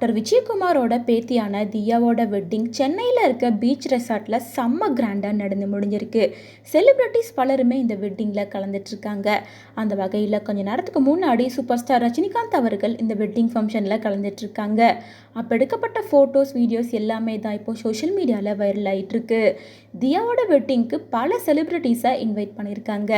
Actor விஜயகுமாரோட பேத்தியான தியாவோட wedding சென்னையில் இருக்க beach ரெசார்ட்டில் செம்ம கிராண்டாக நடந்து முடிஞ்சிருக்கு. செலிப்ரிட்டிஸ் பலருமே இந்த வெட்டிங்கில் கலந்துட்டுருக்காங்க. அந்த வகையில் கொஞ்ச நேரத்துக்கு முன்னாடி சூப்பர் ஸ்டார் ரஜினிகாந்த் அவர்கள் இந்த வெட்டிங் ஃபங்க்ஷனில் கலந்துட்டுருக்காங்க. அப்போ எடுக்கப்பட்ட ஃபோட்டோஸ் வீடியோஸ் எல்லாமே தான் இப்போ சோஷியல் மீடியாவில் வைரல் ஆகிட்டுருக்கு. தியாவோட வெட்டிங்க்கு பல செலிப்ரிட்டிஸை இன்வைட் பண்ணியிருக்காங்க.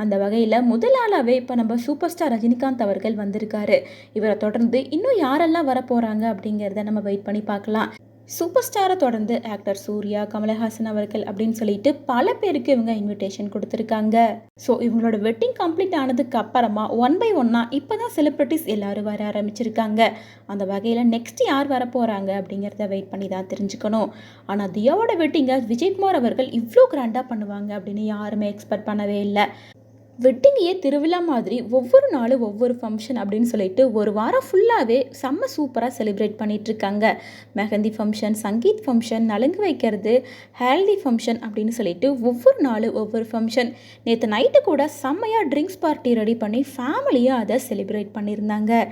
அந்த வகையில் முதல் ஆளாகவே இப்போ நம்ம சூப்பர் ஸ்டார் ரஜினிகாந்த் அவர்கள் வந்திருக்காரு. இவரை தொடர்ந்து இன்னும் யாரெல்லாம் வரப்போகிறாங்க அப்படிங்கிறத நம்ம வெயிட் பண்ணி பார்க்கலாம். சூப்பர் ஸ்டாரை தொடர்ந்து ஆக்டர் சூர்யா, கமலஹாசன் அவர்கள் அப்படின்னு சொல்லிட்டு பல பேருக்கு இவங்க இன்விடேஷன் கொடுத்துருக்காங்க. ஸோ இவங்களோட வெட்டிங் கம்ப்ளீட் ஆனதுக்கு அப்புறமா ஒன் பை ஒன்னாக இப்போ தான் செலிப்ரிட்டிஸ் எல்லாரும் வர ஆரம்பிச்சிருக்காங்க. அந்த வகையில் நெக்ஸ்ட் யார் வர போகிறாங்க அப்படிங்கிறத வெயிட் பண்ணி தான் தெரிஞ்சுக்கணும். ஆனால் தியாவோட வெட்டிங்கை விஜயகுமார் அவர்கள் இவ்வளோ கிராண்டாக பண்ணுவாங்க அப்படின்னு யாருமே எக்ஸ்பெக்ட் பண்ணவே இல்லை. வெட்டிங்கையே திருவிழா மாதிரி ஒவ்வொரு நாளும் ஒவ்வொரு ஃபங்க்ஷன் அப்படின்னு சொல்லிட்டு ஒரு வாரம் ஃபுல்லாகவே செம்ம சூப்பராக செலிப்ரேட் பண்ணிகிட்ருக்காங்க. மெஹந்தி ஃபங்க்ஷன், சங்கீத் ஃபங்க்ஷன், நலுங்கு வைக்கிறது, ஹேல்தி ஃபங்க்ஷன் அப்படின்னு சொல்லிட்டு ஒவ்வொரு நாளும் ஒவ்வொரு ஃபங்க்ஷன். நேற்று நைட்டு கூட செம்மையாக ட்ரிங்க்ஸ் பார்ட்டி ரெடி பண்ணி ஃபேமிலியாக அதை செலிப்ரேட் பண்ணியிருந்தாங்க.